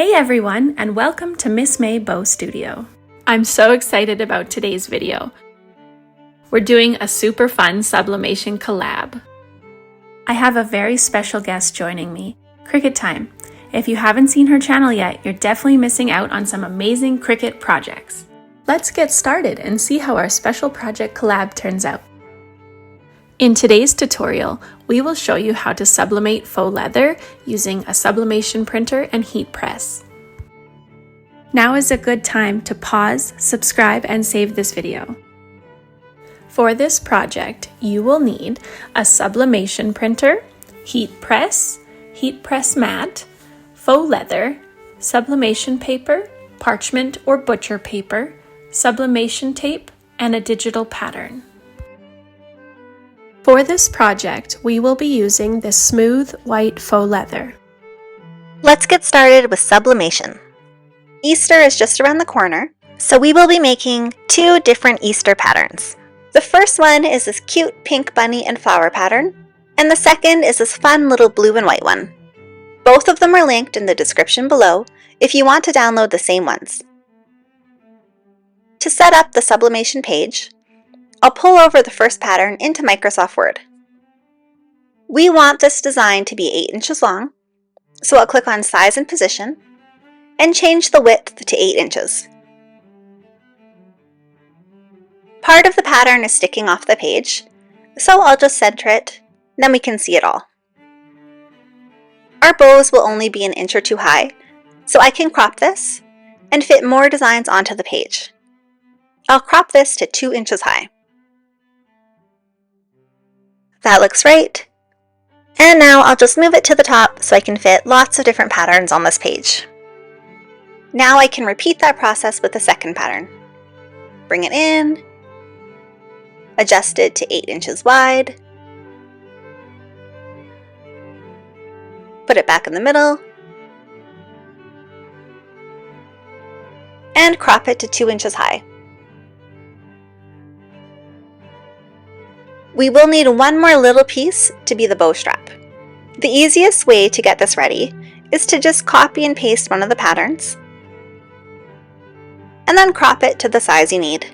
Hey everyone, and welcome to Miss May Bow Studio. I'm so excited about today's video. We're doing a super fun sublimation collab. I have a very special guest joining me, Cricut Time. If you haven't seen her channel yet, you're definitely missing out on some amazing Cricut projects. Let's get started and see how our special project collab turns out. In today's tutorial, we will show you how to sublimate faux leather using a sublimation printer and heat press. Now is a good time to pause, subscribe, and save this video. For this project, you will need a sublimation printer, heat press mat, faux leather, sublimation paper, parchment or butcher paper, sublimation tape, and a digital pattern. For this project, we will be using this smooth white faux leather. Let's get started with sublimation. Easter is just around the corner, so we will be making two different Easter patterns. The first one is this cute pink bunny and flower pattern, and the second is this fun little blue and white one. Both of them are linked in the description below if you want to download the same ones. To set up the sublimation page, I'll pull over the first pattern into Microsoft Word. We want this design to be 8 inches long, so I'll click on Size and Position and change the width to 8 inches. Part of the pattern is sticking off the page, so I'll just center it, then we can see it all. Our bows will only be an inch or two high, so I can crop this and fit more designs onto the page. I'll crop this to 2 inches high. That looks right. And now I'll just move it to the top so I can fit lots of different patterns on this page. Now I can repeat that process with the second pattern. Bring it in, adjust it to 8 inches wide, put it back in the middle, and crop it to 2 inches high. We will need one more little piece to be the bow strap. The easiest way to get this ready is to just copy and paste one of the patterns, and then crop it to the size you need.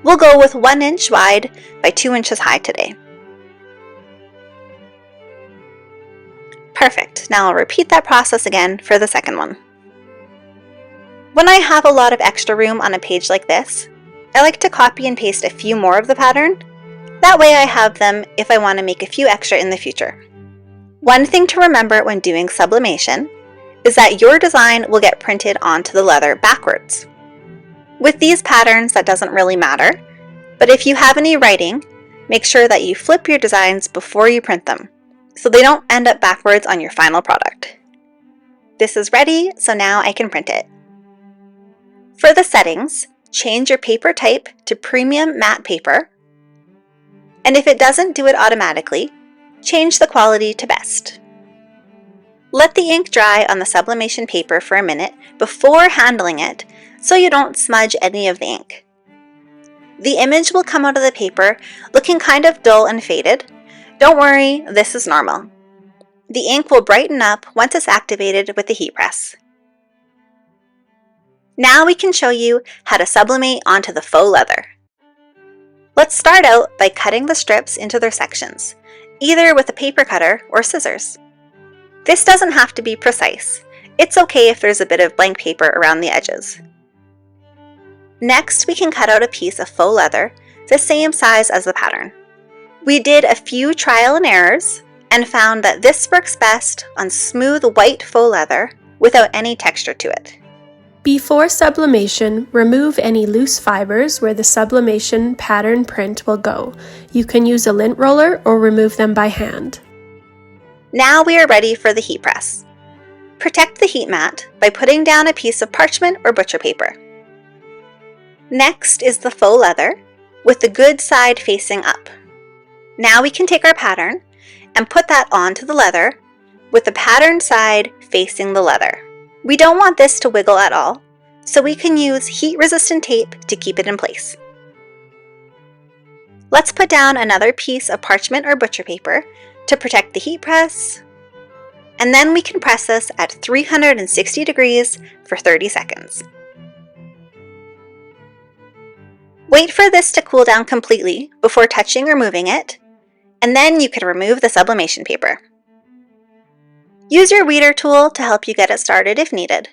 We'll go with 1 inch wide by 2 inches high today. Perfect. Now I'll repeat that process again for the second one. When I have a lot of extra room on a page like this, I like to copy and paste a few more of the pattern. That way I have them if I want to make a few extra in the future. One thing to remember when doing sublimation is that your design will get printed onto the leather backwards. With these patterns, that doesn't really matter, but if you have any writing, make sure that you flip your designs before you print them, so they don't end up backwards on your final product. This is ready, so now I can print it. For the settings, change your paper type to premium matte paper, and if it doesn't do it automatically, change the quality to best. Let the ink dry on the sublimation paper for a minute before handling it so you don't smudge any of the ink. The image will come out of the paper looking kind of dull and faded. Don't worry, this is normal. The ink will brighten up once it's activated with the heat press. Now we can show you how to sublimate onto the faux leather. Let's start out by cutting the strips into their sections, either with a paper cutter or scissors. This doesn't have to be precise. It's okay if there's a bit of blank paper around the edges. Next, we can cut out a piece of faux leather the same size as the pattern. We did a few trial and errors and found that this works best on smooth white faux leather without any texture to it. Before sublimation, remove any loose fibers where the sublimation pattern print will go. You can use a lint roller or remove them by hand. Now we are ready for the heat press. Protect the heat mat by putting down a piece of parchment or butcher paper. Next is the faux leather with the good side facing up. Now we can take our pattern and put that onto the leather with the pattern side facing the leather. We don't want this to wiggle at all, so we can use heat-resistant tape to keep it in place. Let's put down another piece of parchment or butcher paper to protect the heat press and then we can press this at 360 degrees for 30 seconds. Wait for this to cool down completely before touching or moving it, and then you can remove the sublimation paper. Use your weeder tool to help you get it started if needed.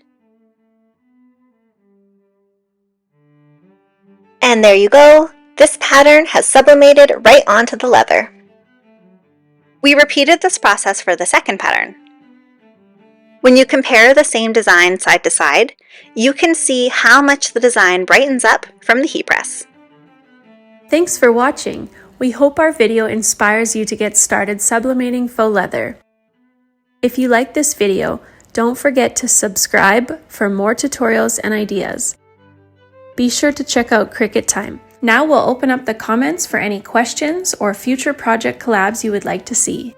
And there you go! This pattern has sublimated right onto the leather. We repeated this process for the second pattern. When you compare the same design side to side, you can see how much the design brightens up from the heat press. Thanks for watching. We hope our video inspires you to get started sublimating faux leather. If you like this video, don't forget to subscribe for more tutorials and ideas. Be sure to check out Cricut Time. Now we'll open up the comments for any questions or future project collabs you would like to see.